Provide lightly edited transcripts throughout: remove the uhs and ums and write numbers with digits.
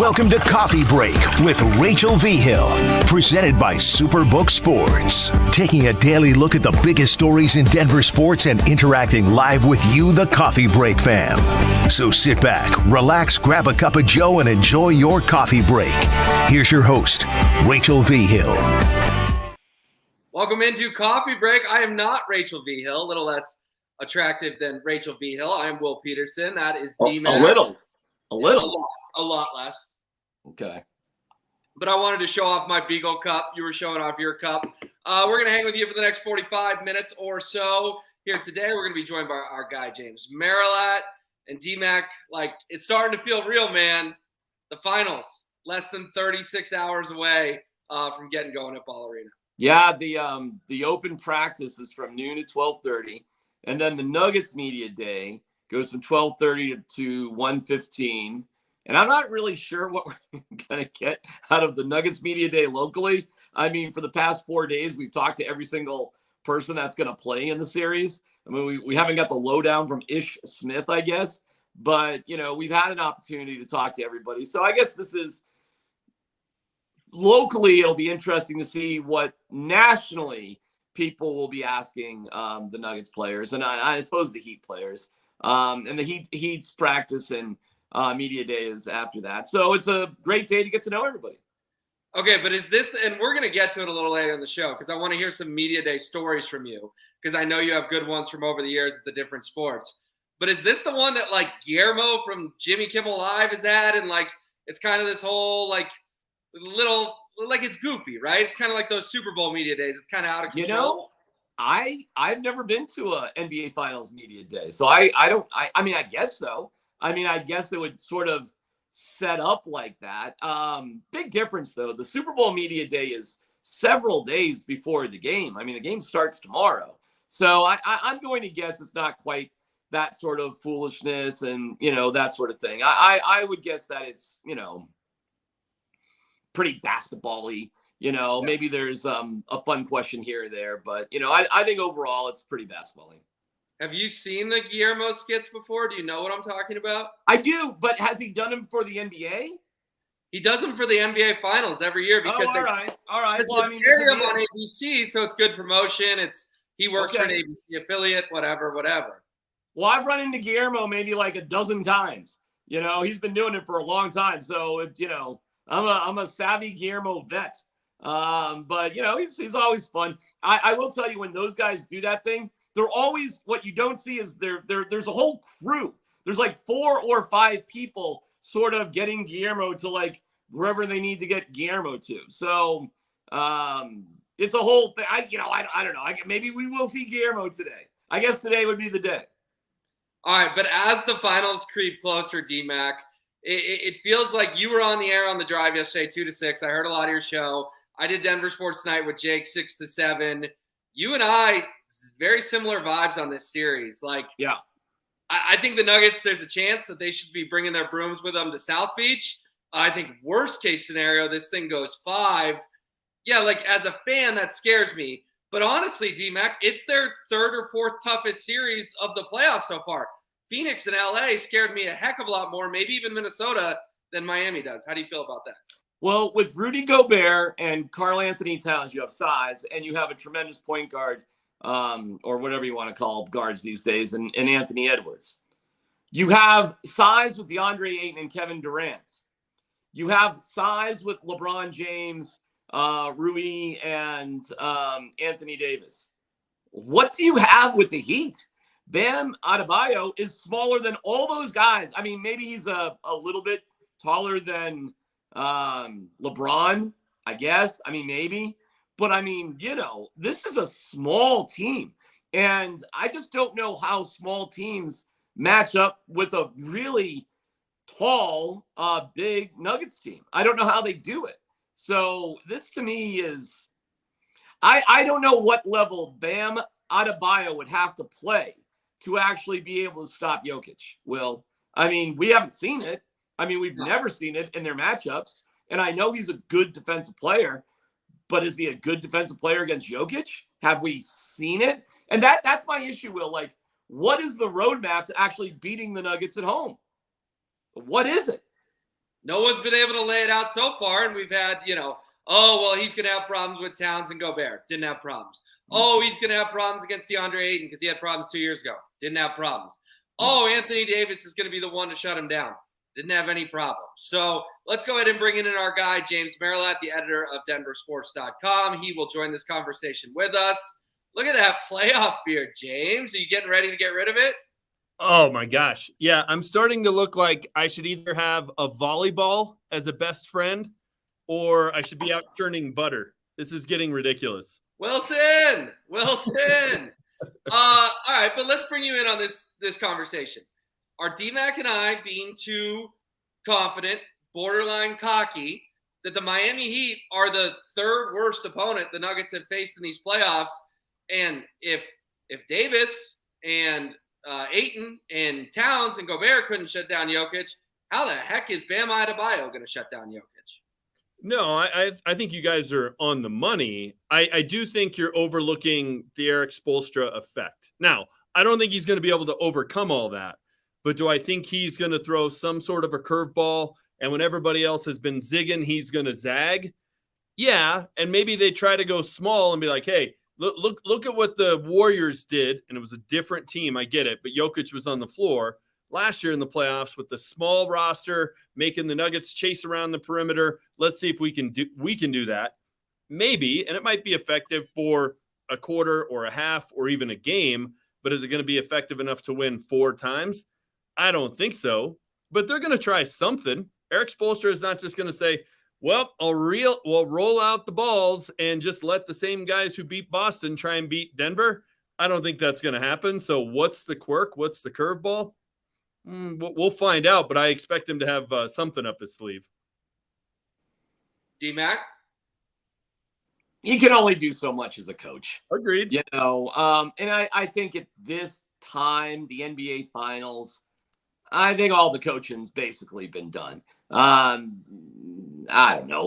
Welcome to Coffee Break with Rachel V. Hill, presented by Superbook Sports. Taking a daily look at the biggest stories in Denver sports and interacting live with you, the Coffee Break fam. So sit back, relax, grab a cup of joe, and enjoy your coffee break. Here's your host, Rachel V. Hill. Welcome into Coffee Break. I am not Rachel V. Hill, a little less attractive than Rachel V. Hill. I am Will Peterson. That is D-Man. A little. A lot less. Okay. But I wanted to show off my Beagle cup. You were showing off your cup. We're going to hang with you for the next 45 minutes or so. Here today, we're going to be joined by our guy, James Marilat. And D-Mac, it's starting to feel real, man. The finals, less than 36 hours away from getting going at Ball Arena. Yeah, the open practice is from noon to 12:30. And then the Nuggets media day goes from 12:30 to 1:15. And I'm not really sure what we're going to get out of the Nuggets media day locally. I mean, for the past 4 days, we've talked to every single person that's going to play in the series. I mean, we haven't got the lowdown from Ish Smith, I guess. But, we've had an opportunity to talk to everybody. So I guess this is locally, it'll be interesting to see what nationally people will be asking the Nuggets players. And I suppose the Heat players. And the Heat's practice and media day is after that. So it's a great day to get to know everybody. Okay, but is this, and we're going to get to it a little later in the show because I want to hear some media day stories from you because I know you have good ones from over the years at the different sports. But is this the one that Guillermo from Jimmy Kimmel Live is at? And it's kind of this whole little, it's goofy, right? It's kind of like those Super Bowl media days. It's kind of out of control. I've never been to a NBA Finals media day. So I mean, I guess so. I mean, I guess it would sort of set up like that. Big difference, though. The Super Bowl media day is several days before the game. I mean, the game starts tomorrow. So I'm going to guess it's not quite that sort of foolishness and, that sort of thing. I would guess that it's, pretty basketball-y. Yeah. Maybe there's a fun question here or there. But, I think overall it's pretty basketball-y. Have you seen the Guillermo skits before? Do you know what I'm talking about? I do, but has he done them for the NBA? He does them for the NBA Finals every year because all right. Well, I mean, carry him on ABC, so it's good promotion. He works for an ABC affiliate, whatever. Well, I've run into Guillermo maybe a dozen times. He's been doing it for a long time, so I'm a savvy Guillermo vet. But he's always fun. I will tell you, when those guys do that thing, they're always, what you don't see is there's a whole crew. There's 4 or 5 people sort of getting Guillermo to wherever they need to get Guillermo to. So it's a whole thing. I don't know. Maybe we will see Guillermo today. I guess today would be the day. All right, but as the finals creep closer, D-Mac, it feels like you were on the air on the drive yesterday, 2 to 6. I heard a lot of your show. I did Denver Sports Night with Jake, 6 to 7. You and I, very similar vibes on this series. Yeah. I think the Nuggets, there's a chance that they should be bringing their brooms with them to South Beach. I think worst case scenario, this thing goes 5. Yeah, as a fan, that scares me. But honestly, D-Mac, it's their 3rd or 4th toughest series of the playoffs so far. Phoenix and LA scared me a heck of a lot more, maybe even Minnesota, than Miami does. How do you feel about that? Well, with Rudy Gobert and Karl Anthony Towns, you have size, and you have a tremendous point guard, or whatever you want to call guards these days, and Anthony Edwards. You have size with DeAndre Ayton and Kevin Durant. You have size with LeBron James, Rui, and Anthony Davis. What do you have with the Heat? Bam Adebayo is smaller than all those guys. I mean, maybe he's a little bit taller than LeBron, I guess. I mean, maybe. But, I mean, this is a small team. And I just don't know how small teams match up with a really tall, big Nuggets team. I don't know how they do it. So this to me is – I don't know what level Bam Adebayo would have to play to actually be able to stop Jokic, Will. I mean, we haven't seen it. I mean, we've never seen it in their matchups. And I know he's a good defensive player, but is he a good defensive player against Jokic? Have we seen it? And that's my issue, Will. Like, what is the roadmap to actually beating the Nuggets at home? What is it? No one's been able to lay it out so far, and we've had, oh, well, he's going to have problems with Towns and Gobert. Didn't have problems. Oh, he's going to have problems against DeAndre Ayton because he had problems 2 years ago. Didn't have problems. Oh, Anthony Davis is going to be the one to shut him down. Didn't have any problem. So let's go ahead and bring in our guy, James Merilatt, the editor of denversports.com. He will join this conversation with us. Look at that playoff beard, James. Are you getting ready to get rid of it? Oh, my gosh. Yeah, I'm starting to look like I should either have a volleyball as a best friend or I should be out churning butter. This is getting ridiculous. Wilson. All right, but let's bring you in on this conversation. Are D-Mac and I being too confident, borderline cocky, that the Miami Heat are the third worst opponent the Nuggets have faced in these playoffs? And if Davis and Ayton and Towns and Gobert couldn't shut down Jokic, how the heck is Bam Adebayo going to shut down Jokic? No, I think you guys are on the money. I do think you're overlooking the Eric Spoelstra effect. Now, I don't think he's going to be able to overcome all that, but do I think he's going to throw some sort of a curveball, and when everybody else has been zigging, he's going to zag? Yeah, and maybe they try to go small and be like, hey, look at what the Warriors did, and it was a different team, I get it, but Jokic was on the floor last year in the playoffs with the small roster, making the Nuggets chase around the perimeter. Let's see if we can do that. Maybe, and it might be effective for a quarter or a half or even a game, but is it going to be effective enough to win 4 times? I don't think so, but they're going to try something. Eric Spoelstra is not just going to say, well, we'll roll out the balls and just let the same guys who beat Boston try and beat Denver. I don't think that's going to happen. So what's the quirk? What's the curveball? We'll find out, but I expect him to have something up his sleeve. D-Mac? He can only do so much as a coach. Agreed. And I think at this time, the NBA Finals, I think all the coaching's basically been done. I don't know.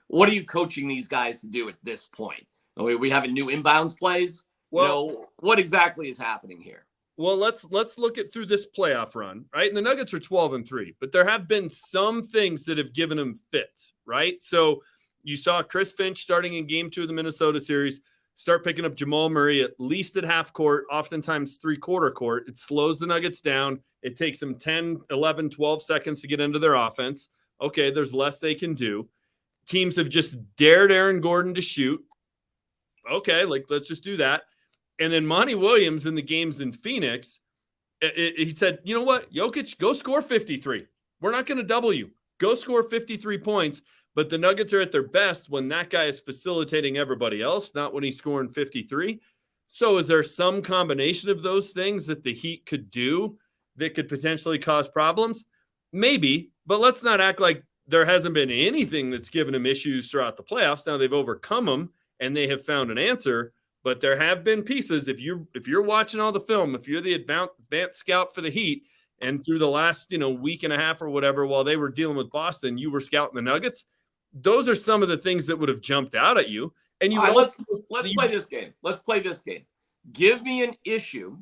What are you coaching these guys to do at this point? Are we having new inbounds plays? Well, what exactly is happening here? Well, let's look at through this playoff run, right? And the Nuggets are 12-3, but there have been some things that have given them fits, right? So you saw Chris Finch starting in game 2 of the Minnesota series, start picking up Jamal Murray at least at half court, oftentimes 3/4 court. It slows the Nuggets down. It takes them 10, 11, 12 seconds to get into their offense. Okay, there's less they can do. Teams have just dared Aaron Gordon to shoot. Okay, let's just do that. And then Monty Williams in the games in Phoenix, he said, you know what, Jokic, go score 53. We're not going to double you. Go score 53 points. But the Nuggets are at their best when that guy is facilitating everybody else, not when he's scoring 53. So is there some combination of those things that the Heat could do that could potentially cause problems? Maybe, but let's not act like there hasn't been anything that's given them issues throughout the playoffs. Now they've overcome them and they have found an answer. But there have been pieces, if you're watching all the film, if you're the advanced scout for the Heat, and through the last week and a half or whatever, while they were dealing with Boston, you were scouting the Nuggets. Those are some of the things that would have jumped out at you. And you let's play this game. Let's play this game. Give me an issue,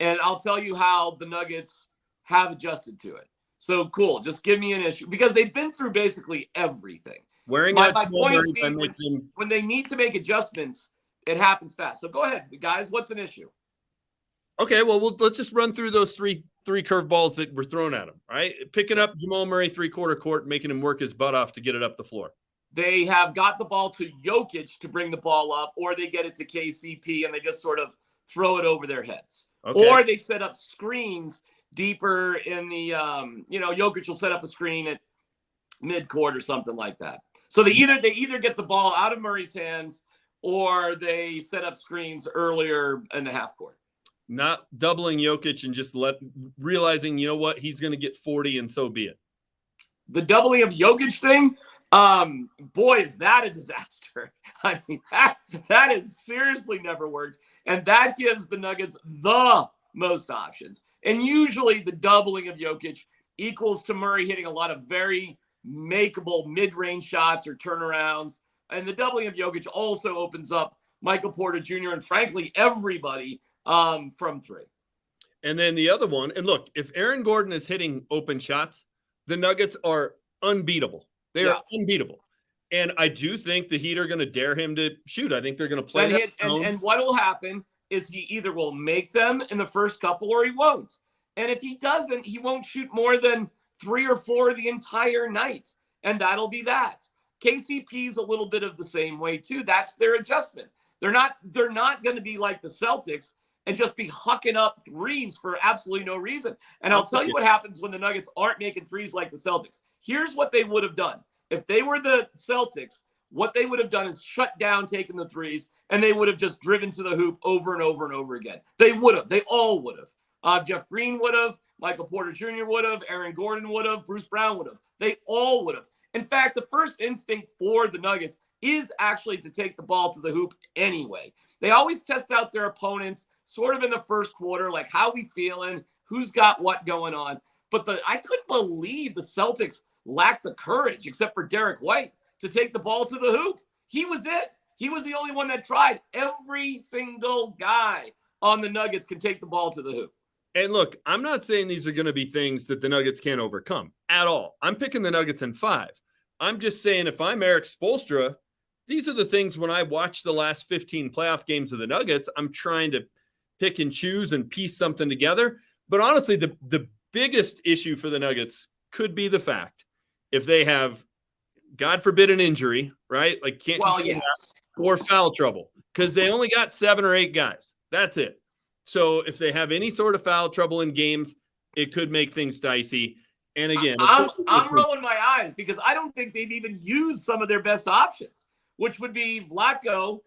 and I'll tell you how the Nuggets have adjusted to it. So cool. Just give me an issue because they've been through basically everything. My point being, when they need to make adjustments, it happens fast. So go ahead, guys. What's an issue? Okay, well, let's just run through those three curveballs that were thrown at him. All right, picking up Jamal Murray 3/4 court, making him work his butt off to get it up the floor. They have got the ball to Jokic to bring the ball up, or they get it to KCP and they just sort of throw it over their heads. Okay. Or they set up screens deeper in the, Jokic will set up a screen at midcourt or something like that. So they either get the ball out of Murray's hands or they set up screens earlier in the half court. Not doubling Jokic and just realizing, you know what, he's going to get 40 and so be it. The doubling of Jokic thing, boy, is that a disaster. I mean, that is seriously never worked. And that gives the Nuggets the most options. And usually the doubling of Jokic equals to Murray hitting a lot of very makeable mid-range shots or turnarounds. And the doubling of Jokic also opens up Michael Porter Jr. and, frankly, everybody from 3. And then the other one, and look, if Aaron Gordon is hitting open shots, the Nuggets are unbeatable. They are unbeatable. And I do think the Heat are going to dare him to shoot. I think they're going to play that zone. And what will happen is he either will make them in the first couple or he won't. And if he doesn't, he won't shoot more than 3 or 4 the entire night. And that'll be that. KCP's a little bit of the same way too. That's their adjustment. They're not going to be like the Celtics and just be hucking up threes for absolutely no reason. And I'll tell you what happens when the Nuggets aren't making threes like the Celtics. Here's what they would have done. If they were the Celtics, what they would have done is shut down taking the threes, and they would have just driven to the hoop over and over and over again. They would have. They all would have. Jeff Green would have. Michael Porter Jr. would have. Aaron Gordon would have. Bruce Brown would have. They all would have. In fact, the first instinct for the Nuggets is actually to take the ball to the hoop anyway. They always test out their opponents sort of in the first quarter, like how we feeling, who's got what going on. But I couldn't believe the Celtics lacked the courage, except for Derek White, to take the ball to the hoop. He was it. He was the only one that tried. Every single guy on the Nuggets can take the ball to the hoop. And look, I'm not saying these are going to be things that the Nuggets can't overcome at all. I'm picking the Nuggets in 5. I'm just saying if I'm Eric Spoelstra, these are the things when I watch the last 15 playoff games of the Nuggets, I'm trying to pick and choose and piece something together. But honestly, the biggest issue for the Nuggets could be the fact if they have, God forbid, an injury, right? Like can't or foul trouble, because they only got 7 or 8 guys. That's it. So if they have any sort of foul trouble in games, it could make things dicey. And again, I'm rolling my eyes because I don't think they've even used some of their best options, which would be Vlatko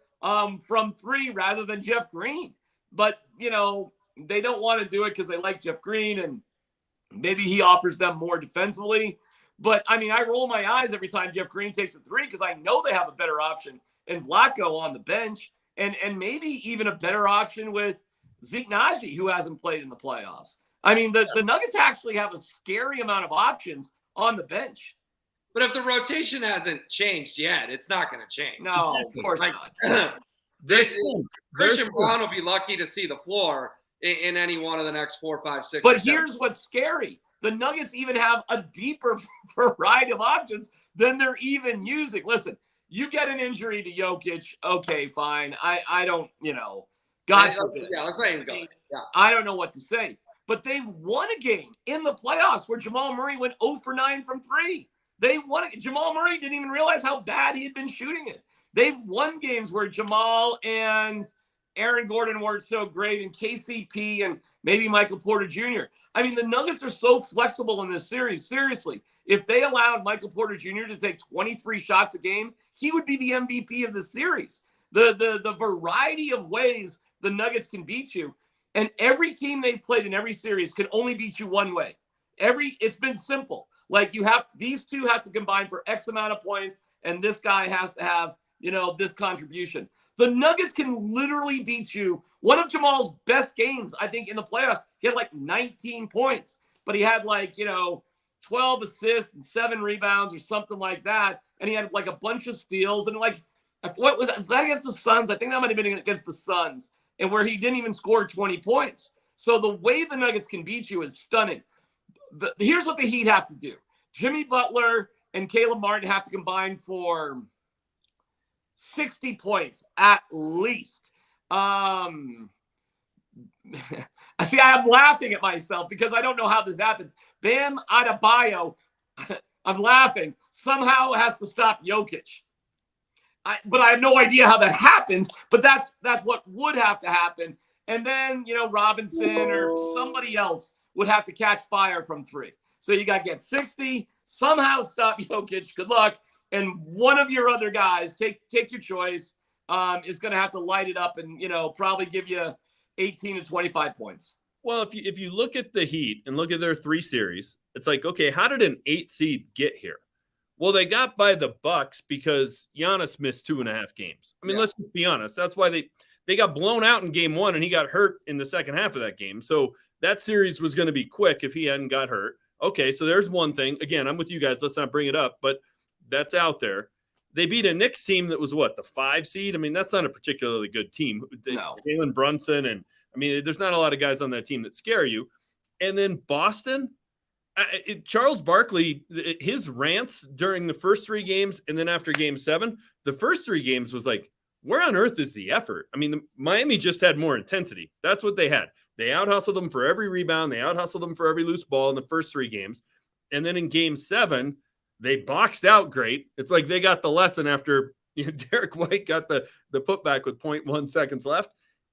from 3 rather than Jeff Green. But, you know, they don't want to do it because they like Jeff Green and maybe he offers them more defensively. But, I mean, I roll my eyes every time Jeff Green takes a 3 because I know they have a better option in Vlatko on the bench and maybe even a better option with Zeke Naji, who hasn't played in the playoffs. I mean, the Nuggets actually have a scary amount of options on the bench. But if the rotation hasn't changed yet, it's not going to change. No, of course not. Christian Braun will be lucky to see the floor in any one of the next 4, 5, 6. But here's what's scary. The Nuggets even have a deeper variety of options than they're even using. Listen, you get an injury to Jokic, okay, fine. I don't, God forbid. Let's not even go. Yeah. I don't know what to say. But they've won a game in the playoffs where Jamal Murray went 0 for 9 from 3. They won it. Jamal Murray didn't even realize how bad he had been shooting it. They've won games where Jamal and Aaron Gordon weren't so great, and KCP and maybe Michael Porter Jr. I mean, the Nuggets are so flexible in this series. Seriously, if they allowed Michael Porter Jr. to take 23 shots a game, he would be the MVP of the series. The variety of ways the Nuggets can beat you. And every team they've played in every series can only beat you one way. It's been simple. Like these two have to combine for X amount of points, and this guy has to have, this contribution. The Nuggets can literally beat you. One of Jamal's best games, I think, in the playoffs, he had like 19 points, but he had 12 assists and 7 rebounds or something like that. And he had like a bunch of steals and was that against the Suns? I think that might have been against the Suns, and where he didn't even score 20 points. So the way the Nuggets can beat you is stunning. Here's what the Heat have to do. Jimmy Butler and Caleb Martin have to combine for 60 points at least. See, I'm laughing at myself because I don't know how this happens. Bam Adebayo, I'm laughing, somehow has to stop Jokic. But I have no idea how that happens, but that's what would have to happen. And then, Robinson or somebody else would have to catch fire from 3. So you got to get 60, somehow stop Jokic. Good luck. And one of your other guys, take your choice, is going to have to light it up and, probably give you 18 to 25 points. Well, if you look at the Heat and look at their 3 series, it's like, okay, how did an 8 seed get here? Well, they got by the Bucks because Giannis missed 2.5 games. I mean, Let's just be honest. That's why they got blown out in game 1 and he got hurt in the second half of that game. So that series was going to be quick if he hadn't got hurt. Okay, so there's one thing. Again, I'm with you guys. Let's not bring it up, but that's out there. They beat a Knicks team that was the 5 seed? I mean, that's not a particularly good team. No. Jalen Brunson, and I mean, there's not a lot of guys on that team that scare you. And then Boston, Charles Barkley, his rants during the first 3 games and then after game 7, the first 3 games was like, where on earth is the effort? I mean, Miami just had more intensity. That's what they had. They out-hustled them for every rebound. They out-hustled them for every loose ball in the first 3 games. And then in game 7, they boxed out great. It's like they got the lesson after Derek White got the putback with 0.1 seconds left.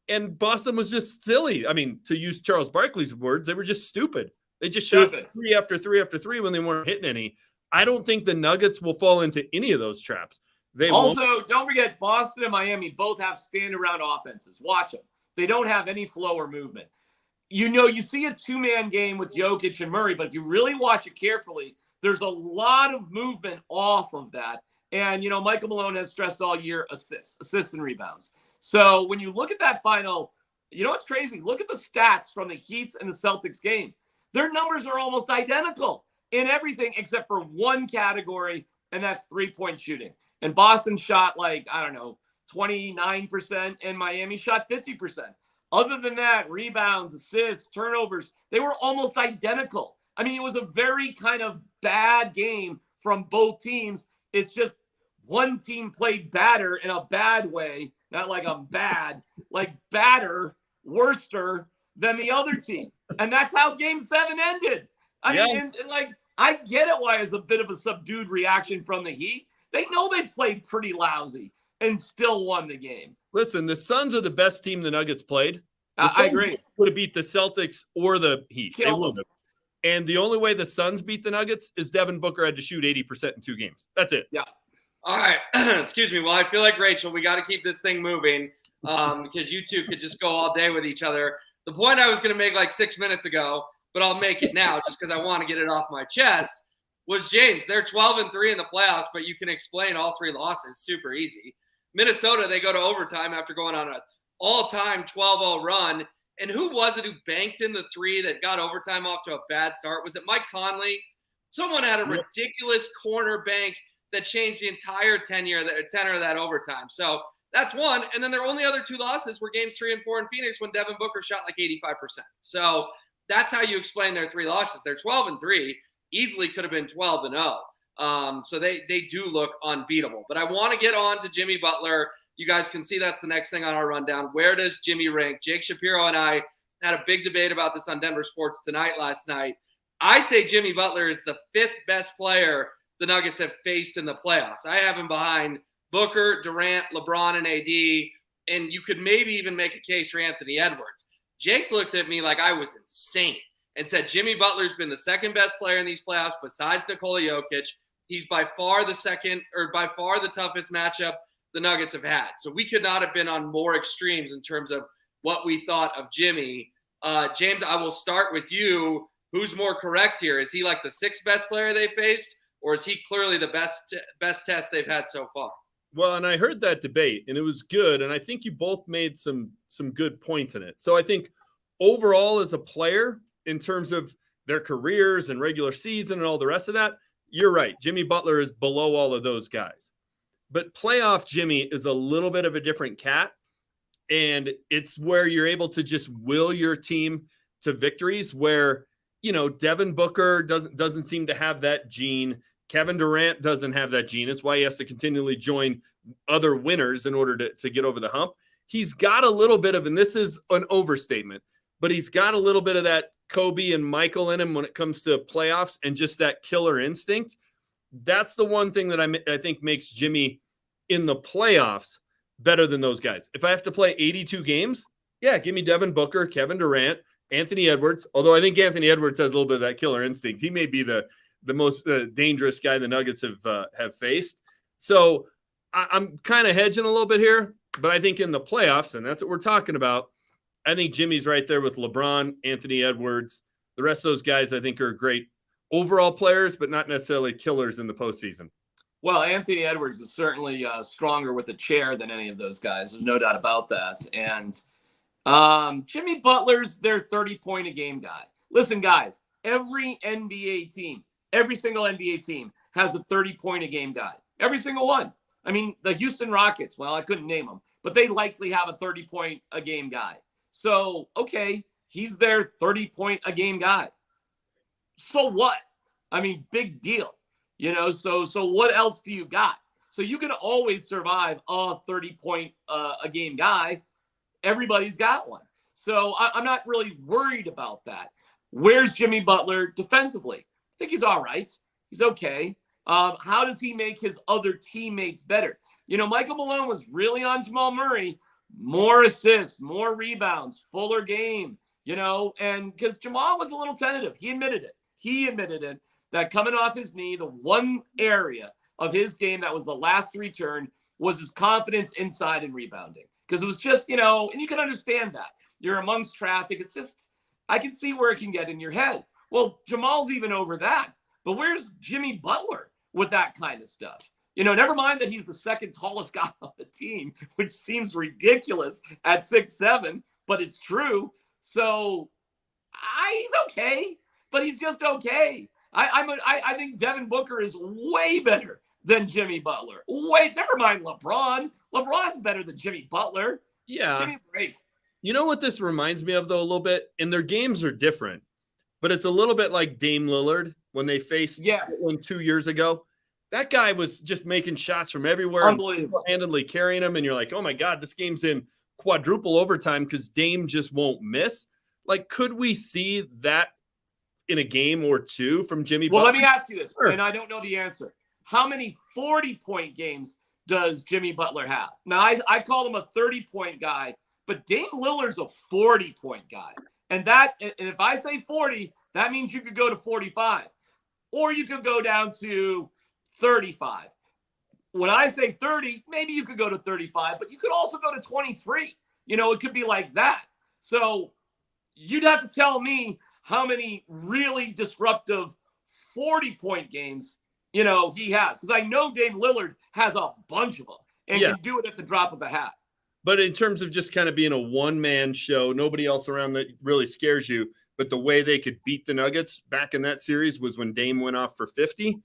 And Boston was just silly. I mean, to use Charles Barkley's words, they were just stupid. They just shot 3 after 3 after 3 when they weren't hitting any. I don't think the Nuggets will fall into any of those traps. They also, don't forget, Boston and Miami both have stand-around offenses. Watch them. They don't have any flow or movement. You see a 2-man game with Jokic and Murray, but if you really watch it carefully, there's a lot of movement off of that. And, Michael Malone has stressed all year assists and rebounds. So when you look at that final, what's crazy? Look at the stats from the Heat's and the Celtics game. Their numbers are almost identical in everything except for one category, and that's 3-point shooting. And Boston shot 29%, and Miami shot 50%. Other than that, rebounds, assists, turnovers, they were almost identical. I mean, it was a very kind of bad game from both teams. It's just one team played badder in a bad way, not like I'm bad, like badder, worster than the other team. And that's how game 7 ended. I mean, I get it why it's a bit of a subdued reaction from the Heat. They know they played pretty lousy and still won the game. Listen, the Suns are the best team the Nuggets played. I agree. Would have beat the Celtics or the Heat. They would have. And the only way the Suns beat the Nuggets is Devin Booker had to shoot 80% in 2 games. That's it. Yeah. All right. Excuse me. Well, I feel like, Rachel, we got to keep this thing moving because you two could just go all day with each other. The point I was going to make like 6 minutes ago, but I'll make it now just because I want to get it off my chest, was James. They're 12-3 in the playoffs, but you can explain all 3 losses super easy. Minnesota, they go to overtime after going on an all-time 12-0 run. And who was it who banked in the 3 that got overtime off to a bad start? Was it Mike Conley? Someone had a ridiculous corner bank that changed the entire tenor of that overtime. So that's one. And then their only other 2 losses were games 3 and 4 in Phoenix when Devin Booker shot like 85%. So that's how you explain their 3 losses. They're 12-3. Easily could have been 12-0. So they do look unbeatable. But I want to get on to Jimmy Butler. You guys can see that's the next thing on our rundown. Where does Jimmy rank? Jake Shapiro and I had a big debate about this on Denver Sports Tonight last night. I say Jimmy Butler is the 5th best player the Nuggets have faced in the playoffs. I have him behind Booker, Durant, LeBron, and AD, and you could maybe even make a case for Anthony Edwards. Jake looked at me like I was insane and said Jimmy Butler's been the 2nd best player in these playoffs besides Nikola Jokic. He's by far the toughest matchup the Nuggets have had. So we could not have been on more extremes in terms of what we thought of Jimmy. James, I will start with you. Who's more correct here? Is he like the 6th best player they faced, or is he clearly the best test they've had so far? Well, and I heard that debate, and it was good, and I think you both made some good points in it. So I think overall as a player, in terms of their careers and regular season and all the rest of that, you're right. Jimmy Butler is below all of those guys. But playoff Jimmy is a little bit of a different cat, and it's where you're able to just will your team to victories where, Devin Booker doesn't seem to have that gene. Kevin Durant doesn't have that gene. It's why he has to continually join other winners in order to get over the hump. He's got a little bit of, and this is an overstatement, but he's got a little bit of that Kobe and Michael in him when it comes to playoffs and just that killer instinct. That's the one thing that I think makes Jimmy in the playoffs better than those guys. If I have to play 82 games, yeah, give me Devin Booker, Kevin Durant, Anthony Edwards. Although I think Anthony Edwards has a little bit of that killer instinct. He may be the most dangerous guy the Nuggets have faced. So I'm kind of hedging a little bit here, but I think in the playoffs, and that's what we're talking about, I think Jimmy's right there with LeBron, Anthony Edwards. The rest of those guys I think are great overall players, but not necessarily killers in the postseason. Well, Anthony Edwards is certainly stronger with a chair than any of those guys. There's no doubt about that. And Jimmy Butler's their 30-point-a-game guy. Listen, guys, every single NBA team has a 30-point-a-game guy. Every single one. I mean, the Houston Rockets, well, I couldn't name them, but they likely have a 30-point-a-game guy. So, okay, he's their 30-point-a-game guy. so what? I mean, big deal. So what else do you got? So you can always survive a 30-point a game guy. Everybody's got one. So I'm not really worried about that. Where's Jimmy Butler defensively? I think he's all right. He's okay. How does he make his other teammates better? Michael Malone was really on Jamal Murray. More assists, more rebounds, fuller game, and because Jamal was a little tentative. He admitted it, that coming off his knee, the one area of his game that was the last to return was his confidence inside and rebounding. Because it was just, and you can understand that. You're amongst traffic. It's just, I can see where it can get in your head. Well, Jamal's even over that. But where's Jimmy Butler with that kind of stuff? Never mind that he's the second tallest guy on the team, which seems ridiculous at 6'7", but it's true. So he's okay, but he's just okay. I think Devin Booker is way better than Jimmy Butler. Never mind LeBron. LeBron's better than Jimmy Butler. Yeah. Give me a break. You know what this reminds me of, though, a little bit? And their games are different, but it's a little bit like Dame Lillard when they faced one 2 years ago. That guy was just making shots from everywhere. Unbelievable. Handedly carrying them, and you're like, oh, my God, this game's in quadruple overtime because Dame just won't miss. Like, could we see that in a game or two from Jimmy Butler? Well, let me ask you this, Sure. and I don't know the answer. How many 40-point games does Jimmy Butler have? Now, I call him a 30-point guy, but Dame Lillard's a 40-point guy. And if I say 40, that means you could go to 45. Or you could go down to 35. When I say 30, maybe you could go to 35, but you could also go to 23. It could be like that. So you'd have to tell me how many really disruptive 40-point games, he has. Because I know Dame Lillard has a bunch of them and can do it at the drop of a hat. But in terms of just kind of being a one-man show, nobody else around that really scares you. But the way they could beat the Nuggets back in that series was when Dame went off for 50.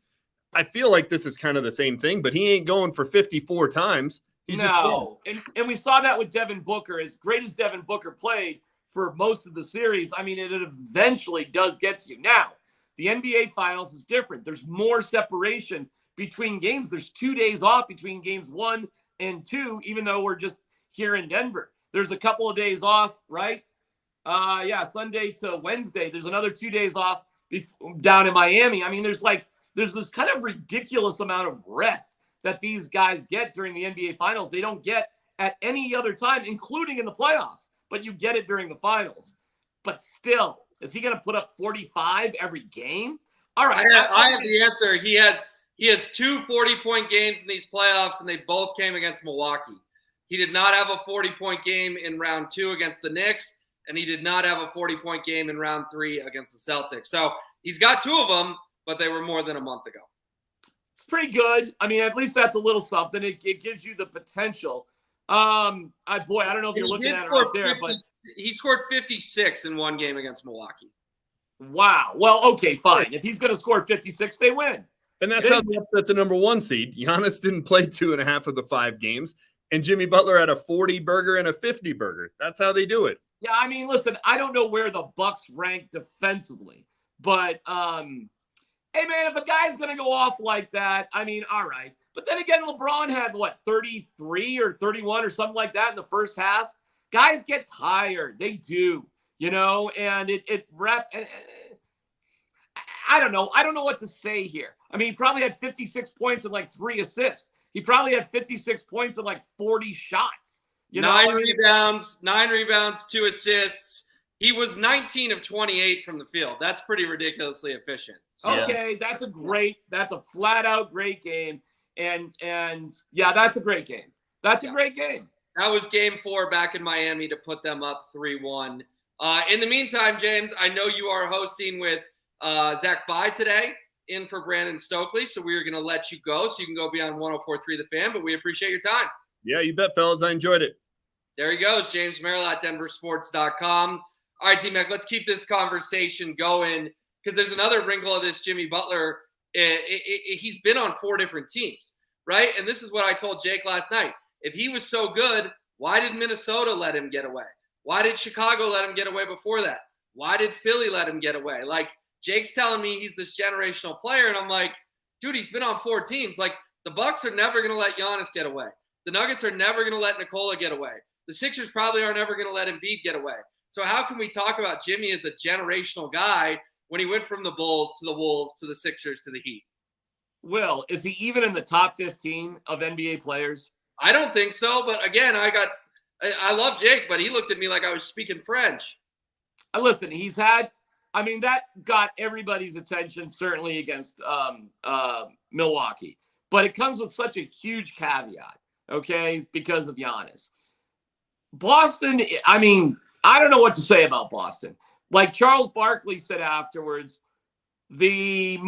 I feel like this is kind of the same thing, but he ain't going for 54 times. And we saw that with Devin Booker. As great as Devin Booker played for most of the series, I mean, it eventually does get to you. Now, the NBA Finals is different. There's more separation between games. There's 2 days off between games 1 and 2, even though we're just here in Denver. There's a couple of days off, right? Sunday to Wednesday. There's another 2 days off down in Miami. I mean, there's this kind of ridiculous amount of rest that these guys get during the NBA Finals. They don't get at any other time, including in the playoffs, but you get it during the finals. But still, is he going to put up 45 every game? All right. I have the answer. He has 2 40-point games in these playoffs, and they both came against Milwaukee. He did not have a 40-point game in round 2 against the Knicks, and he did not have a 40-point game in round 3 against the Celtics. So he's got 2 of them, but they were more than a month ago. It's pretty good. I mean, at least that's a little something. It gives you the potential. I don't know if you're looking at it right there, but he scored 56 in one game against Milwaukee. Wow. Well, okay, fine. If he's going to score 56, they win. And that's how they upset the number 1 seed. Giannis didn't play 2.5 of the 5 games, and Jimmy Butler had a 40-burger and a 50-burger. That's how they do it. Yeah, I mean, listen, I don't know where the Bucks rank defensively, but hey, man, if a guy's going to go off like that, I mean, all right. But then again, LeBron had, 33 or 31 or something like that in the first half. Guys get tired. They do, and it wrapped. I don't know. I don't know what to say here. I mean, he probably had 56 points and 3 assists. He probably had 56 points and 40 shots. 9 rebounds, 2 assists. He was 19 of 28 from the field. That's pretty ridiculously efficient. So, okay, that's a flat out great game. And yeah, that's a great game. That's a great game. That was game 4 back in Miami to put them up 3-1. In the meantime, James, I know you are hosting with Zach Bye today in for Brandon Stokely. So we are going to let you go so you can go be on 104.3 The Fan, but we appreciate your time. Yeah, you bet, fellas. I enjoyed it. There he goes, James Merrill at denversports.com. All right, T-Mac, let's keep this conversation going because there's another wrinkle of this Jimmy Butler. He's been on 4 different teams, right? And this is what I told Jake last night. If he was so good, why did Minnesota let him get away? Why did Chicago let him get away before that? Why did Philly let him get away? Jake's telling me he's this generational player, and I'm like, dude, he's been on 4 teams. Like, the Bucks are never going to let Giannis get away. The Nuggets are never going to let Nikola get away. The Sixers probably are never going to let Embiid get away. So how can we talk about Jimmy as a generational guy when he went from the Bulls to the Wolves to the Sixers to the Heat? Will, is he even in the top 15 of NBA players? I don't think so. But again, I love Jake, but he looked at me like I was speaking French. Listen, that got everybody's attention, certainly against Milwaukee. But it comes with such a huge caveat, okay, because of Giannis. Boston, I don't know what to say about Boston. Like Charles Barkley said afterwards, he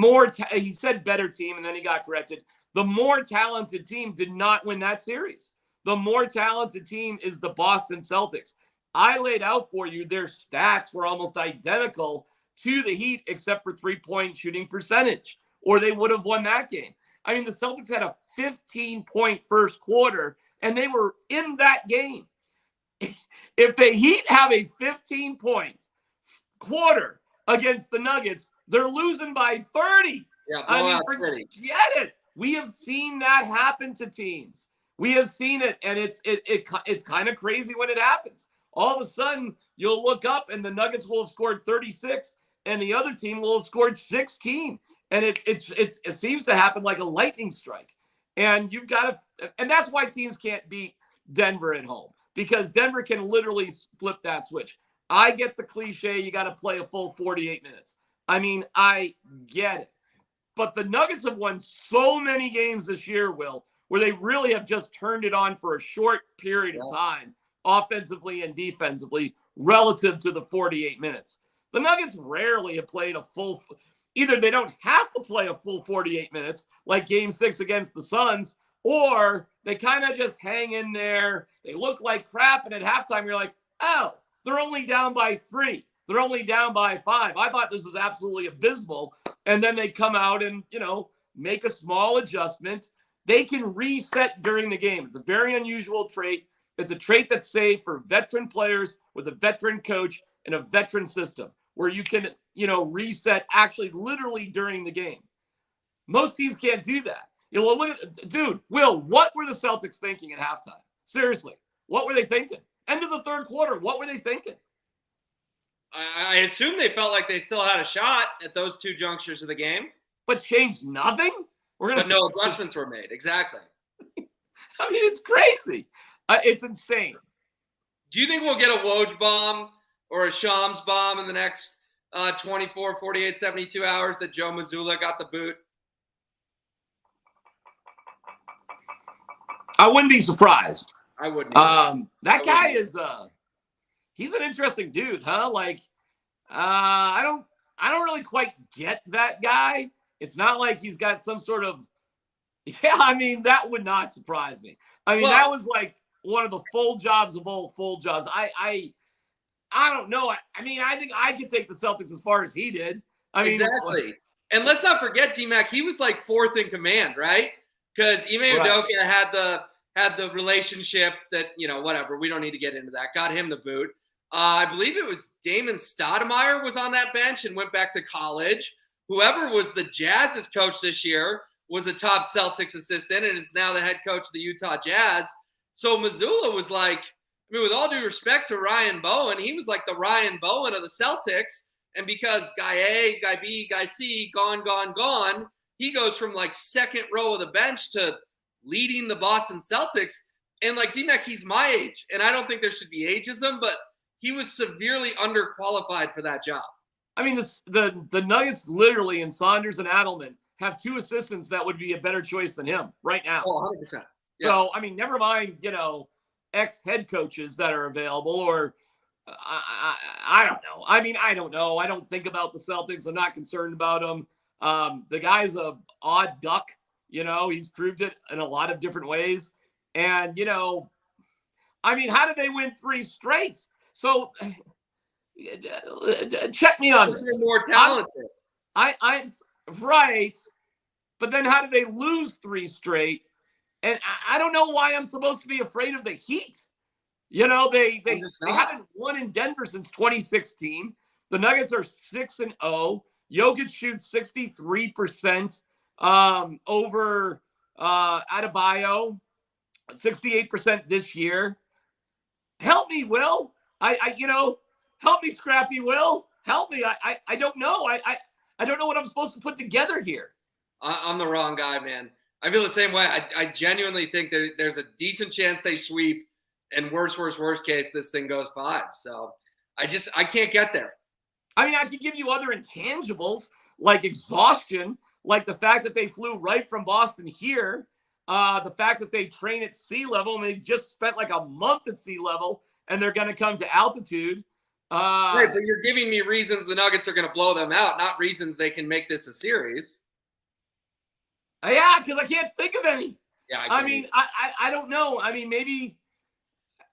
said better team, and then he got corrected. The more talented team did not win that series. The more talented team is the Boston Celtics. I laid out for you their stats were almost identical to the Heat except for 3-point shooting percentage, or they would have won that game. The Celtics had a 15-point first quarter, and they were in that game. If the Heat have a 15-point quarter against the Nuggets, they're losing by 30. Yeah, forget it. We have seen that happen to teams. We have seen it, and it's kind of crazy when it happens. All of a sudden, you'll look up, and the Nuggets will have scored 36, and the other team will have scored 16. And it seems to happen like a lightning strike. And and that's why teams can't beat Denver at home, because Denver can literally flip that switch. I get the cliche, you got to play a full 48 minutes. I get it. But the Nuggets have won so many games this year, Will, where they really have just turned it on for a short period of time, offensively and defensively, relative to the 48 minutes. The Nuggets rarely have played a full – either they don't have to play a full 48 minutes, like Game 6 against the Suns, or they kind of just hang in there. They look like crap, and at halftime you're like, oh, they're only down by 3. They're only down by 5. I thought this was absolutely abysmal. And then they come out and, make a small adjustment. They can reset during the game. It's a very unusual trait. It's a trait that's safe for veteran players with a veteran coach and a veteran system where you can, reset actually literally during the game. Most teams can't do that. Will, what were the Celtics thinking at halftime? Seriously, what were they thinking? End of the third quarter, what were they thinking? I assume they felt like they still had a shot at those 2 junctures of the game. But changed nothing? But no adjustments were made. Exactly. It's crazy. It's insane. Do you think we'll get a Woj bomb or a Shams bomb in the next 24, 48, 72 hours that Joe Mazzulla got the boot? I wouldn't be surprised. I wouldn't. That guy is he's an interesting dude, huh? I don't really quite get that guy. It's not like he's got some sort of that would not surprise me. That was like one of the full jobs of all full jobs. I don't know. I think I could take the Celtics as far as he did. Exactly. And let's not forget, T-Mac, he was like 4th in command, right? Because Ime Udoka had the relationship that, whatever. We don't need to get into that. Got him the boot. I believe it was Damon Stoudemire was on that bench and went back to college. Whoever was the Jazz's coach this year was a top Celtics assistant and is now the head coach of the Utah Jazz. So Mazzulla was like, with all due respect to Ryan Bowen, he was like the Ryan Bowen of the Celtics. And because guy A, guy B, guy C, gone, he goes from like 2nd row of the bench to leading the Boston Celtics. And like D-Mac, he's my age. And I don't think there should be ageism, but he was severely underqualified for that job. The Nuggets literally in Saunders and Adelman have 2 assistants that would be a better choice than him right now. Oh, 100%. Yeah. So, never mind, ex-head coaches that are available or I don't know. I don't know. I don't think about the Celtics. I'm not concerned about them. The guy's a odd duck. He's proved it in a lot of different ways. And, how did they win 3 straight? So check me on this. They're more talented. I'm right. But then how did they lose 3 straight? And I don't know why I'm supposed to be afraid of the Heat. They haven't won in Denver since 2016. The Nuggets are 6-0. Jokic shoots 63% over Adebayo, 68% this year. Help me, Will. Help me, Scrappy Will. Help me. I don't know. I don't know what I'm supposed to put together here. I'm the wrong guy, man. I feel the same way. I genuinely think there's a decent chance they sweep, and worst case, this thing goes 5. So I can't get there. I mean, I could give you other intangibles like exhaustion, like the fact that they flew right from Boston here, the fact that they train at sea level and they've just spent like a month at sea level and they're going to come to altitude. Right, but you're giving me reasons the Nuggets are going to blow them out, not reasons they can make this a series. Yeah, because I can't think of any. Yeah, I don't know. I mean, maybe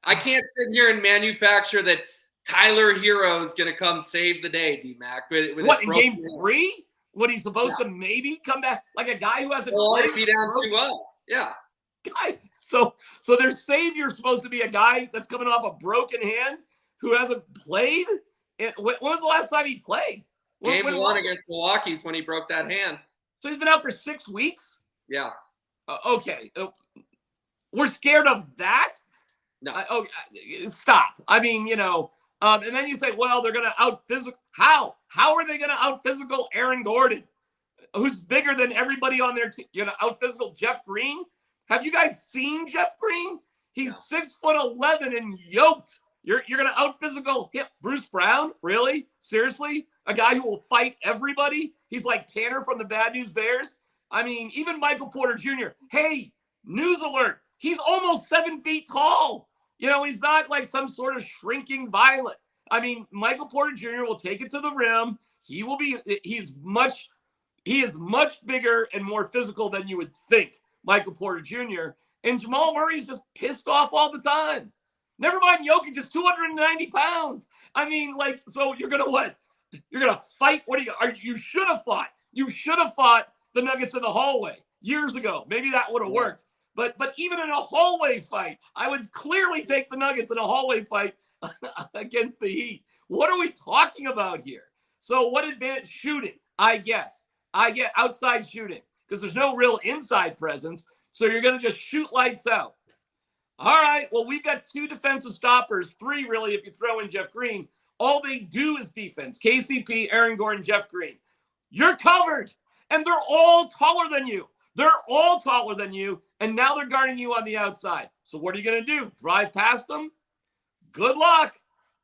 I can't sit here and manufacture that Tyler Hero is going to come save the day, D-Mac. What, in game 3? What, he's supposed to maybe come back? Like a guy who hasn't played? Be down 2-0. Yeah. Guy. So their savior is supposed to be a guy that's coming off a broken hand who hasn't played? When was the last time he played? Game 1 against Milwaukee's when he broke that hand. So he's been out for 6 weeks? Yeah. Okay. We're scared of that? No. Stop. I mean, and then you say, well, they're going to out-physical. How? How are they going to out-physical Aaron Gordon, who's bigger than everybody on their team? You're going to out-physical Jeff Green? Have you guys seen Jeff Green? He's 6'11" and yoked. You're going to out-physical him. Bruce Brown? Really? Seriously? A guy who will fight everybody? He's like Tanner from the Bad News Bears? I mean, even Michael Porter Jr. Hey, news alert. He's almost 7 feet tall. He's not like some sort of shrinking violet. I mean, Michael Porter Jr. will take it to the rim. He is much bigger and more physical than you would think, Michael Porter Jr. And Jamal Murray's just pissed off all the time. Never mind Jokic, just 290 pounds. I mean, so you're going to what? You're going to fight? You should have fought. You should have fought the Nuggets in the hallway years ago. Maybe that would have worked. But even in a hallway fight, I would clearly take the Nuggets in a hallway fight against the Heat. What are we talking about here? So what advantage? Shooting, I guess. I get outside shooting because there's no real inside presence. So you're going to just shoot lights out. All right, well, we've got 2 defensive stoppers, 3 really if you throw in Jeff Green. All they do is defense. KCP, Aaron Gordon, Jeff Green. You're covered, and they're all taller than you. And now they're guarding you on the outside. So what are you going to do? Drive past them? Good luck.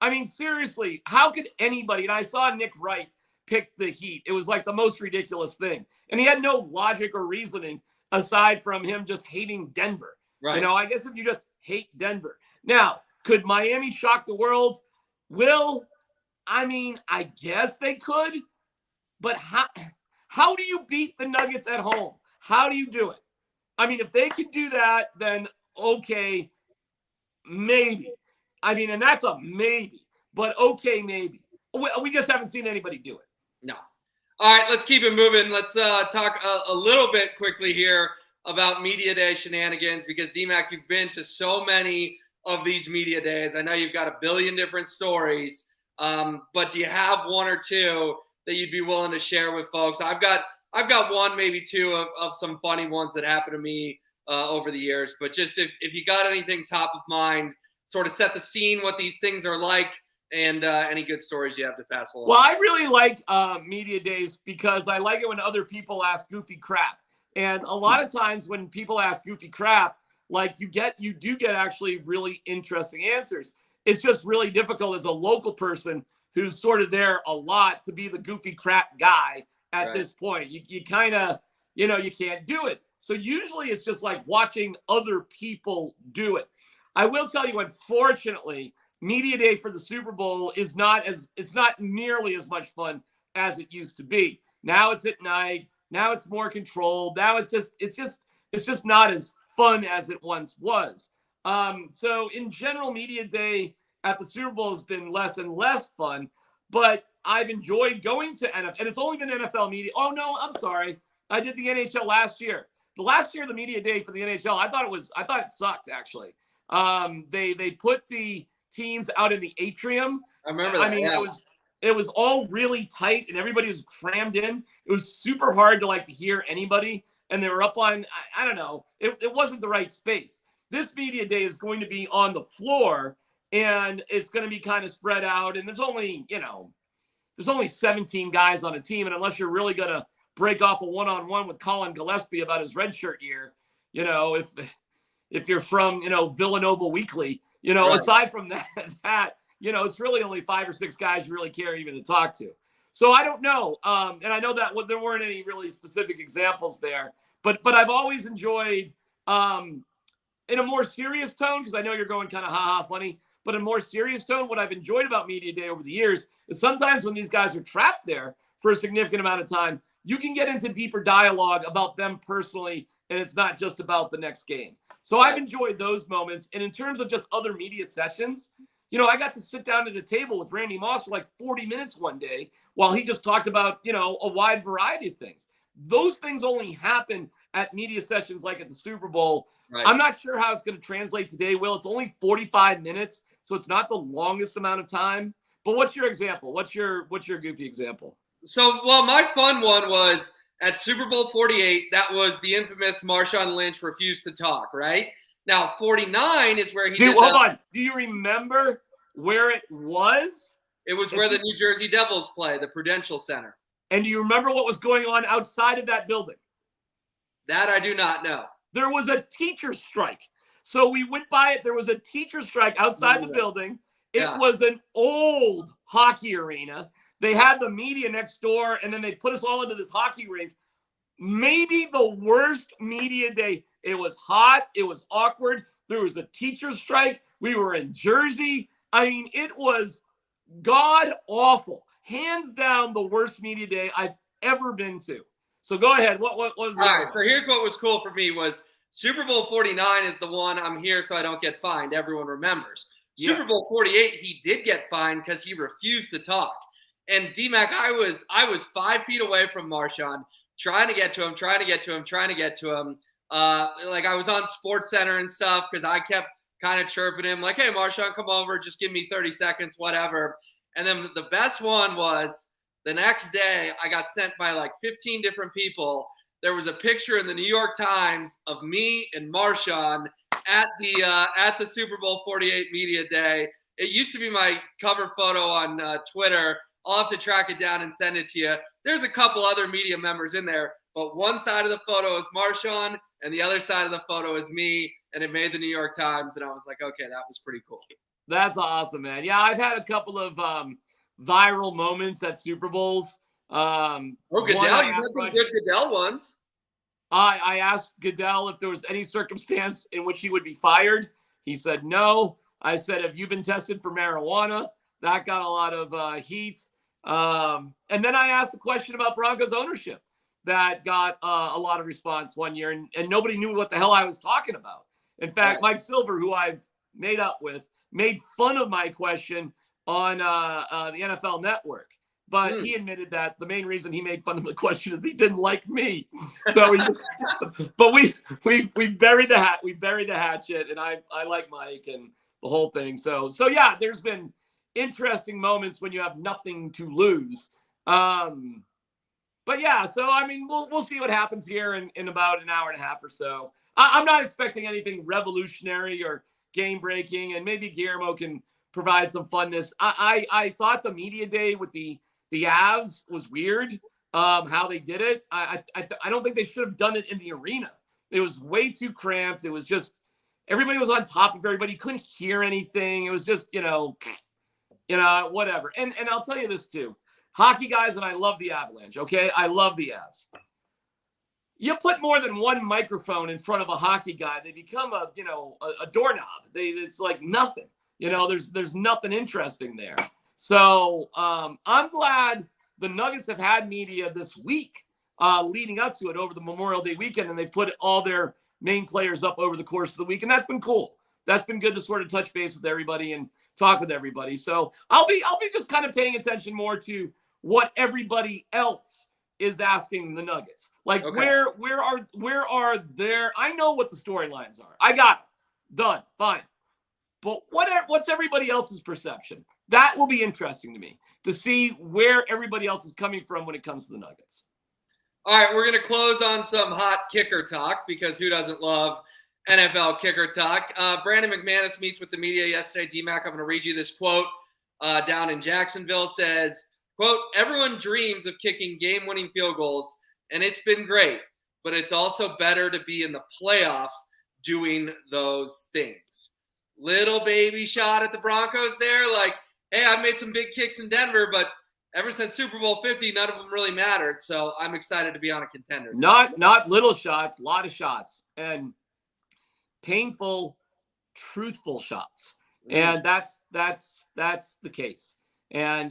I mean, seriously, how could anybody, and I saw Nick Wright pick the Heat. It was like the most ridiculous thing. And he had no logic or reasoning aside from him just hating Denver. Right. I guess if you just hate Denver. Now, could Miami shock the world? I guess they could. But how do you beat the Nuggets at home? How do you do it? I mean, if they can do that, then okay, maybe. I mean, and that's a maybe. But okay, maybe. We just haven't seen anybody do it. No. All right, let's keep it moving. Let's talk a little bit quickly here about Media Day shenanigans because, D-Mac, you've been to so many of these Media Days. I know you've got a billion different stories, but do you have 1 or 2 that you'd be willing to share with folks? I've got one, maybe 2 of some funny ones that happened to me over the years. But just if you got anything top of mind, sort of set the scene, what these things are like, and any good stories you have to pass along. Well, I really like Media Days because I like it when other people ask goofy crap. And a lot of times when people ask goofy crap, like you do get actually really interesting answers. It's just really difficult as a local person who's sort of there a lot to be the goofy crap guy at this point. You kind of, you can't do it. So usually it's just like watching other people do it. I will tell you, unfortunately, Media Day for the Super Bowl it's not nearly as much fun as it used to be. Now it's at night. Now it's more controlled. Now it's just not as fun as it once was. So in general, Media Day at the Super Bowl has been less and less fun, but I've enjoyed going to NFL, and it's only been NFL media. Oh no, I'm sorry. I did the NHL last year. The last year, the Media Day for the NHL, I thought it sucked actually. They put the teams out in the atrium. I remember that. I mean, It was all really tight and everybody was crammed in. It was super hard to hear anybody. And they were up on, I don't know, it wasn't the right space. This media day is going to be on the floor and it's going to be kind of spread out. And there's only 17 guys on a team. And unless you're really going to break off a one-on-one with Colin Gillespie about his redshirt year, if you're from, Villanova Weekly, Right. aside from that, it's really only 5 or 6 guys you really care even to talk to. So I don't know. And I know that there weren't any really specific examples there, but I've always enjoyed, in a more serious tone, because I know you're going kind of ha-ha funny, but in a more serious tone, what I've enjoyed about Media Day over the years is sometimes when these guys are trapped there for a significant amount of time, you can get into deeper dialogue about them personally, and it's not just about the next game. So I've enjoyed those moments. And in terms of just other media sessions, I got to sit down at a table with Randy Moss for 40 minutes one day while he just talked about, a wide variety of things. Those things only happen at media sessions like at the Super Bowl. Right. I'm not sure how it's going to translate today, Will. It's only 45 minutes, so it's not the longest amount of time. But what's your example? What's your goofy example? So, my fun one was at Super Bowl 48. That was the infamous Marshawn Lynch refused to talk, right? Now, 49 is where he did hold on. Do you remember where it was? It was where the New Jersey Devils play, the Prudential Center. And do you remember what was going on outside of that building? That I do not know. There was a teacher strike. So we went by it. There was a teacher strike outside the building. It was an old hockey arena. They had the media next door, and then they put us all into this hockey rink. Maybe the worst media day. It was hot. It was awkward. There was a teacher strike. We were in Jersey. I mean, it was god awful. Hands down, the worst media day I've ever been to. So go ahead. What was that? All right. So here's what was cool for me was Super Bowl 49 is the one I'm here so I don't get fined. Everyone remembers. Yes. Super Bowl 48, he did get fined because he refused to talk. And D-Mac, I was 5 feet away from Marshawn, trying to get to him. I was on Sports Center and stuff because I kept kind of chirping him like, hey, Marshawn, come over. Just give me 30 seconds, whatever. And then the best one was the next day I got sent by 15 different people. There was a picture in the New York Times of me and Marshawn at the Super Bowl 48 media day. It used to be my cover photo on Twitter. I'll have to track it down and send it to you. There's a couple other media members in there, but one side of the photo is Marshawn and the other side of the photo is me, and it made the New York Times, and I was like, okay, that was pretty cool. That's awesome, man. Yeah, I've had a couple of viral moments at Super Bowls. Goodell, you had some good Goodell ones. I asked Goodell if there was any circumstance in which he would be fired. He said no. I said, have you been tested for marijuana? That got a lot of heat. And then I asked a question about Broncos ownership that got a lot of response one year, and nobody knew what the hell I was talking about. In fact, Mike Silver, who I've made up with, made fun of my question on the NFL Network. But he admitted that the main reason he made fun of the question is he didn't like me. So but we buried the hat. We buried the hatchet, and I like Mike and the whole thing. So yeah, there's been interesting moments when you have nothing to lose. But yeah, so I mean, we'll see what happens here in about an hour and a half or so. I'm not expecting anything revolutionary or game breaking, and maybe Guillermo can provide some funness. I thought the media day with the Avs was weird. How they did it. I don't think they should have done it in the arena. It was way too cramped. It was just everybody was on top of everybody. You couldn't hear anything. It was just whatever. And I'll tell you this too. Hockey guys, and I love the Avalanche, okay? I love the Avs. You put more than one microphone in front of a hockey guy, they become a doorknob. It's like nothing. There's nothing interesting there. So I'm glad the Nuggets have had media this week leading up to it over the Memorial Day weekend, and they've put all their main players up over the course of the week, and that's been cool. That's been good to sort of touch base with everybody and talk with everybody. So I'll be just kind of paying attention more to what everybody else is asking the Nuggets. Like where are their? I know what the storylines are. I got it. Done. Fine. But what's everybody else's perception? that will be interesting to me to see where everybody else is coming from when it comes to the Nuggets. All right, we're going to close on some hot kicker talk because who doesn't love NFL kicker talk? Brandon McManus meets with the media yesterday. D-Mac, I'm going to read you this quote down in Jacksonville. Says, quote, "Everyone dreams of kicking game-winning field goals, and it's been great, but it's also better to be in the playoffs doing those things." Little baby shot at the Broncos there. Like, hey, I've made some big kicks in Denver, but ever since Super Bowl 50, none of them really mattered. So I'm excited to be on a contender. Not little shots, a lot of shots, and painful, truthful shots. And that's the case. And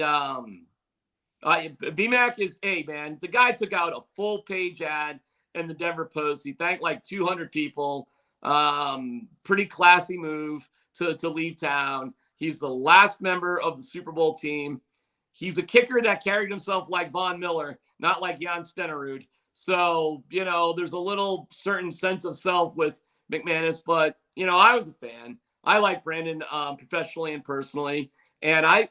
BMAC is, hey, man, the guy took out a full page ad in the Denver Post. He thanked like 200 people. Pretty classy move to leave town. He's the last member of the Super Bowl team. He's a kicker that carried himself like Von Miller, not like Jan Stenerud. So, there's a little certain sense of self with McManus, but, I was a fan. I like Brandon professionally and personally. And I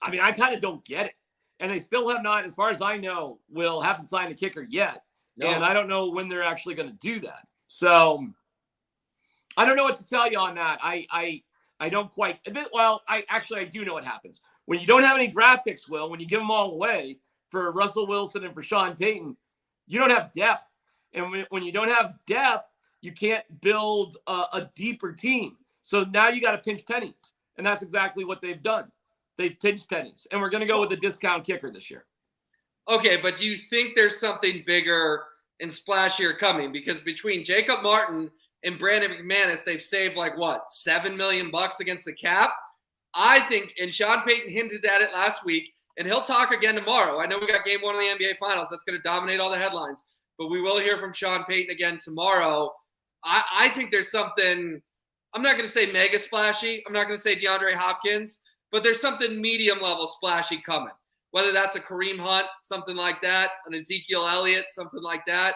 kind of don't get it. And they still have not, as far as I know, haven't signed a kicker yet. No. And I don't know when they're actually going to do that. So I don't know what to tell you on that. I don't quite, well, I do know what happens. When you don't have any draft picks, when you give them all away for Russell Wilson and for Sean Payton, you don't have depth. And when you don't have depth, you can't build a deeper team. So now you got to pinch pennies. And that's exactly what they've done. They've pinched pennies. And we're going to go with a discount kicker this year. Okay, but do you think there's something bigger and splashier coming? Because between Jacob Martin and Brandon McManus, they've saved $7 million against the cap. I think, and Sean Payton hinted at it last week, and he'll talk again tomorrow. I know we got game 1 of the NBA Finals. That's going to dominate all the headlines. But we will hear from Sean Payton again tomorrow. I think there's something, I'm not going to say mega splashy. I'm not going to say DeAndre Hopkins, but there's something medium level splashy coming. Whether that's a Kareem Hunt, something like that, an Ezekiel Elliott, something like that.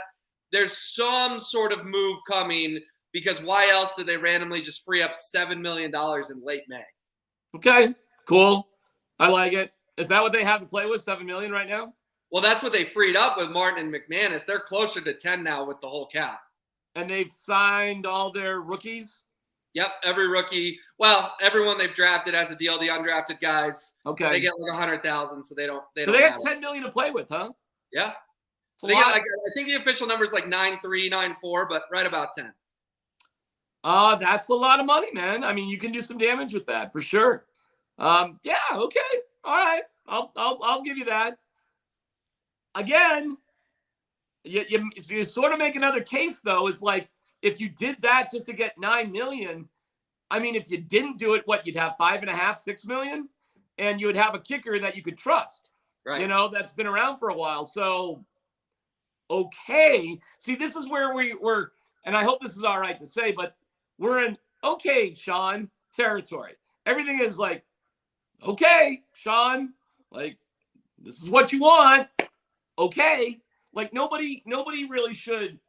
There's some sort of move coming because why else did they randomly just free up $7 million in late May? Okay, cool. I like it. Is that what they have to play with, $7 million right now? Well, that's what they freed up with Martin and McManus. They're closer to 10 now with the whole cap. And they've signed all their rookies? Yep, every rookie. Well, everyone they've drafted has a deal. The undrafted guys, okay, they get $100,000, so they don't. So they got $10 million to play with, huh? Yeah. So they get I think the official number is 9.3, 9.4, but right about 10. That's a lot of money, man. I mean, you can do some damage with that for sure. Yeah, okay, all right. I'll give you that. Again, you sort of make another case though. It's like if you did that just to get $9 million, I mean, if you didn't do it, you'd have $5.5, $6 million, and you would have a kicker that you could trust. Right. That's been around for a while. So, okay. See, this is where we're, and I hope this is all right to say, but we're in okay, Sean territory. Everything is like, okay, Sean, like this is what you want. Okay. Like nobody really should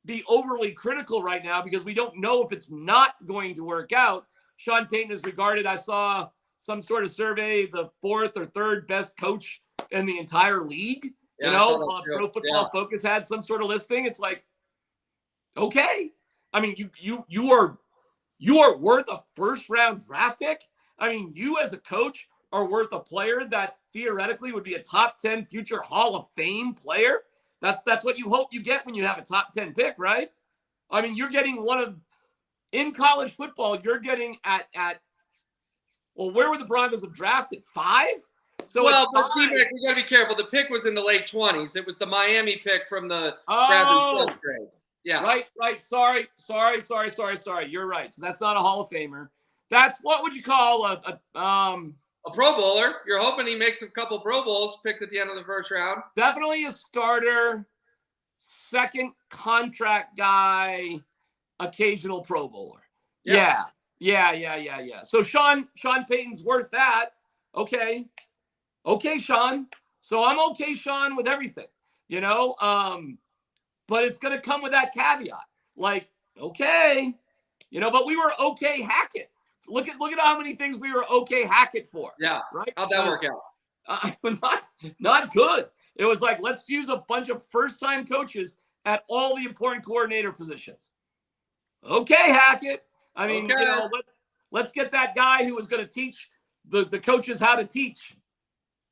be overly critical right now because we don't know if it's not going to work out. Sean Payton is regarded, I saw some sort of survey, the 4th or 3rd best coach in the entire league. Yeah, Pro Football Focus had some sort of listing. It's like, okay. I mean, you are worth a 1st-round draft pick. I mean, you as a coach are worth a player that theoretically would be a top 10 future Hall of Fame player. That's what you hope you get when you have a top 10 pick, right? I mean, you're getting in college football, you're getting at where were the Broncos have drafted? 5? So but D-Mac, we got to be careful. The pick was in the late 20s. It was the Miami pick from the Bradley Chubb trade. Yeah. Right. Sorry. You're right. So that's not a Hall of Famer. That's what would you call a Pro Bowler. You're hoping he makes a couple Pro Bowls picked at the end of the 1st round. Definitely a starter, 2nd contract guy, occasional Pro Bowler. Yeah. So Sean Payton's worth that. Okay, Sean. So I'm okay, Sean, with everything, but it's going to come with that caveat. Like, okay, but we were okay Hackett Look at how many things we were okay Hackett for. Yeah. Right? How'd that work out? Not good. It was like, let's use a bunch of first-time coaches at all the important coordinator positions. Okay, Hackett. I mean, let's get that guy who was going to teach the coaches how to teach.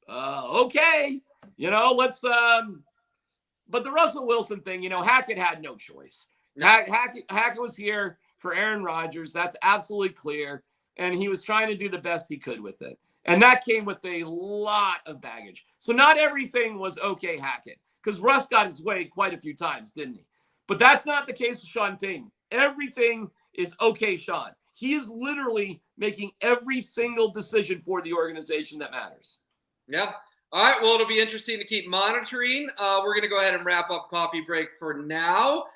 Okay. Let's but the Russell Wilson thing, Hackett had no choice. Hackett was here for Aaron Rodgers. That's absolutely clear. And he was trying to do the best he could with it. And that came with a lot of baggage. So not everything was okay Hackett, because Russ got his way quite a few times, didn't he? But that's not the case with Sean Payton. Everything is okay Sean. He is literally making every single decision for the organization that matters. Yeah. All right. Well, it'll be interesting to keep monitoring. We're going to go ahead and wrap up coffee break for now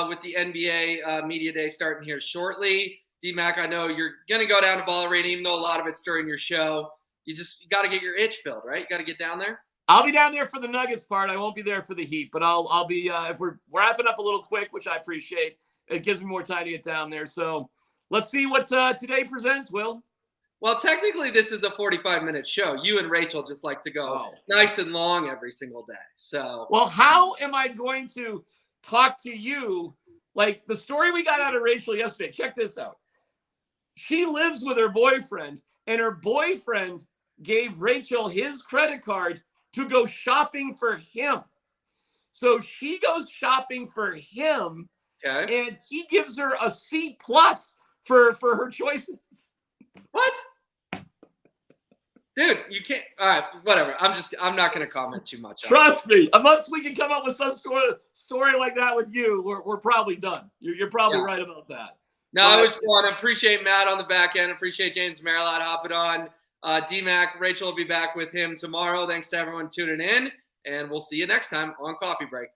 with the NBA Media Day starting here shortly. D-Mac, I know you're going to go down to Ball Arena, even though a lot of it's during your show. You got to get your itch filled, right? You got to get down there. I'll be down there for the Nuggets part. I won't be there for the Heat, but I'll be if we're wrapping up a little quick, which I appreciate. It gives me more time to get down there. So let's see what today presents, Will. Well, technically, this is a 45-minute show. You and Rachel just like to go nice and long every single day. So, well, how am I going to talk to you? Like the story we got out of Rachel yesterday. Check this out. She lives with her boyfriend, and her boyfriend gave Rachel his credit card to go shopping for him. So she goes shopping for him, and he gives her a C+ for her choices. What? Dude, you can't. All right, whatever. I'm not going to comment too much. Trust me. Unless we can come up with some story like that with you, we're probably done. You're probably right about that. No, it was fun. I appreciate Matt on the back end. Appreciate James Marilot hopping on. D-Mac, Rachel will be back with him tomorrow. Thanks to everyone tuning in, and we'll see you next time on Coffee Break.